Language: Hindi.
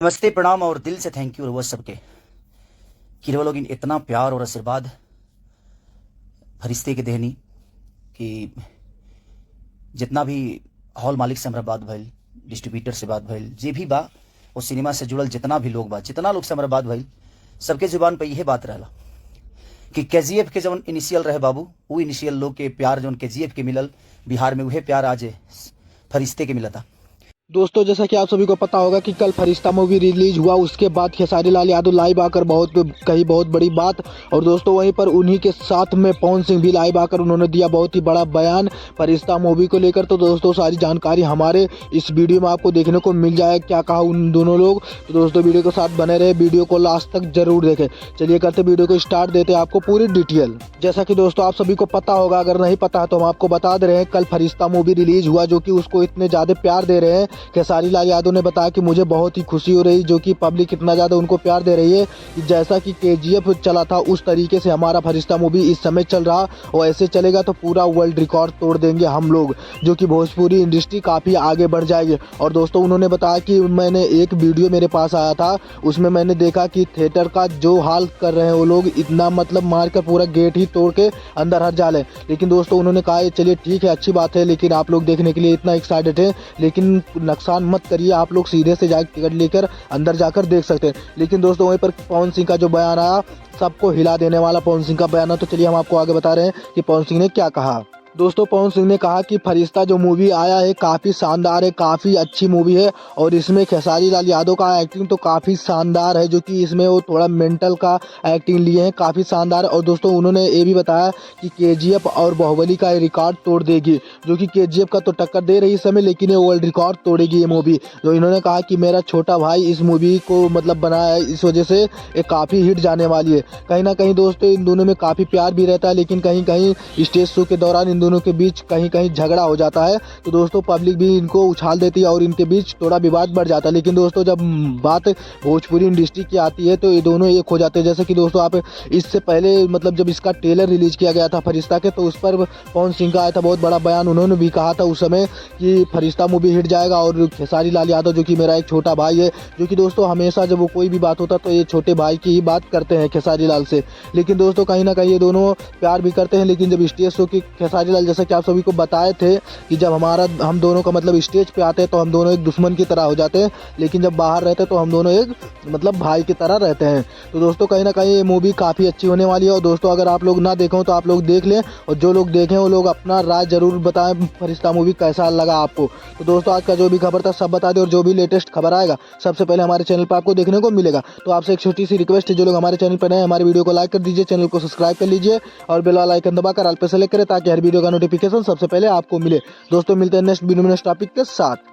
नमस्ते, प्रणाम और दिल से थैंक यू वो सबके कि वो लोग इतना प्यार और आशीर्वाद फरिश्ते के देहनी कि जितना भी हॉल मालिक से हमरा बात भइल, डिस्ट्रीब्यूटर से बात भइल, जे भी बा वो सिनेमा से जुड़ल जितना भी लोग बा, जितना लोग से हमरा बात भइल, सबके जुबान पे यह बात रहला कि केजीएफ के जवन इनिशियल रहे बाबू, वो इनिशियल लोग के प्यार जवन केजीएफ के मिलल बिहार में, वह प्यार आज फरिश्ते के मिला था। दोस्तों, जैसा कि आप सभी को पता होगा कि कल फरिश्ता मूवी रिलीज हुआ, उसके बाद खेसारी लाल यादव लाइव आकर कही बहुत बड़ी बात। और दोस्तों, वहीं पर उन्हीं के साथ में पवन सिंह भी लाइव आकर उन्होंने दिया बहुत ही बड़ा बयान फरिश्ता मूवी को लेकर। तो दोस्तों, सारी जानकारी हमारे इस वीडियो में आपको देखने को मिल जाए, क्या कहा उन दोनों लोग। तो दोस्तों, वीडियो के साथ बने रहे, वीडियो को लास्ट तक जरूर देखें। चलिए करते वीडियो को स्टार्ट, देते आपको पूरी डिटेल। जैसा कि दोस्तों आप सभी को पता होगा, अगर नहीं पता है तो हम आपको बता दे रहे हैं, कल फरिश्ता मूवी रिलीज हुआ, जो कि उसको इतने ज्यादा प्यार दे रहे हैं। खेसारी लाल यादव ने बताया कि मुझे बहुत ही खुशी हो रही, जो कि पब्लिक इतना ज्यादा उनको प्यार दे रही है कि जैसा कि केजीएफ चला था उस तरीके से हमारा फरिश्ता मूवी इस समय चल रहा, और ऐसे चलेगा तो पूरा वर्ल्ड रिकॉर्ड तोड़ देंगे हम लोग, जो कि भोजपुरी इंडस्ट्री काफी आगे बढ़ जाएगी। और दोस्तों, उन्होंने बताया कि मैंने एक वीडियो मेरे पास आया था, उसमें मैंने देखा कि थिएटर का जो हाल कर रहे हैं वो लोग, इतना मतलब मारकर पूरा गेट ही तोड़ के अंदर हट जा ले। लेकिन दोस्तों, उन्होंने कहा चलिए ठीक है, अच्छी बात है, लेकिन आप लोग देखने के लिए इतना एक्साइटेड है, लेकिन नुकसान मत करिए, आप लोग सीधे से जाकर टिकट लेकर अंदर जाकर देख सकते हैं। लेकिन दोस्तों, वहीं पर पवन सिंह का जो बयान आया, सबको हिला देने वाला पवन सिंह का बयान है। तो चलिए हम आपको आगे बता रहे हैं कि पवन सिंह ने क्या कहा। दोस्तों, पवन सिंह ने कहा कि फरिश्ता जो मूवी आया है काफ़ी शानदार है, काफ़ी अच्छी मूवी है, और इसमें खेसारी लाल यादव का एक्टिंग तो काफ़ी शानदार है, जो कि इसमें वो थोड़ा मेंटल का एक्टिंग लिए हैं, काफ़ी शानदार। और दोस्तों, उन्होंने ये भी बताया कि केजीएफ और बाहुबली का रिकॉर्ड तोड़ देगी, जो कि केजीएफ का तो टक्कर दे रही इस समय, लेकिन ये वर्ल्ड रिकॉर्ड तोड़ेगी ये मूवी। जो इन्होंने कहा कि मेरा छोटा भाई इस मूवी को मतलब बनाया है, इस वजह से ये काफ़ी हिट जाने वाली है। कहीं ना कहीं दोस्तों, इन दोनों में काफ़ी प्यार भी रहता है, लेकिन कहीं कहीं स्टेज शो के दौरान दोनों के बीच कहीं कहीं झगड़ा हो जाता है। तो दोस्तों, पब्लिक भी इनको उछाल देती है और इनके बीच थोड़ा विवाद बढ़ जाता है। लेकिन दोस्तों, जब बात भोजपुरी इंडस्ट्री की आती है तो ये दोनों एक हो जाते हैं। जैसे कि दोस्तों, आप इससे पहले मतलब जब इसका ट्रेलर रिलीज किया गया था फरिश्ता के, तो उस पर पवन सिंह का आया था बहुत बड़ा बयान। उन्होंने भी कहा था उस समय कि फरिश्ता मूवी हिट जाएगा, और खेसारी लाल यादव जो कि मेरा एक छोटा भाई है, जो कि दोस्तों हमेशा जब वो कोई भी बात होता तो ये छोटे भाई की ही बात करते हैं खेसारी लाल से। लेकिन दोस्तों, कहीं ना कहीं ये दोनों प्यार भी करते हैं। लेकिन जब स्टेज शो की खेसारी लाल, जैसा कि आप सभी को बताए थे कि जब हम दोनों का मतलब स्टेज पे आते हैं तो हम दोनों एक दुश्मन की तरह हो जाते हैं, लेकिन जब बाहर रहते हैं तो हम दोनों एक मतलब भाई की तरह रहते हैं। तो दोस्तों, कहीं ना कहीं ये मूवी काफ़ी अच्छी होने वाली है। और दोस्तों, अगर आप लोग ना देखें तो आप लोग देख लें, और जो लोग देखें वो लोग अपना राय जरूर बताएं फरिश्ता मूवी कैसा लगा आपको। तो दोस्तों, आज का जो भी खबर था सब बता दें, और जो भी लेटेस्ट खबर आएगा सबसे पहले हमारे चैनल पर आपको देखने को मिलेगा। तो आपसे एक छोटी सी रिक्वेस्ट है, जो लोग हमारे चैनल पर नए, हमारे वीडियो को लाइक कर दीजिए, चैनल को सब्सक्राइब कर लीजिए, और बेल वाला आइकन दबाकर ऑल पे सेलेक्ट करें, ताकि हर वीडियो का नोटिफिकेशन सबसे पहले आपको मिले। दोस्तों, मिलते हैं नेक्स्ट वीडियो में नेक्स्ट टॉपिक के साथ।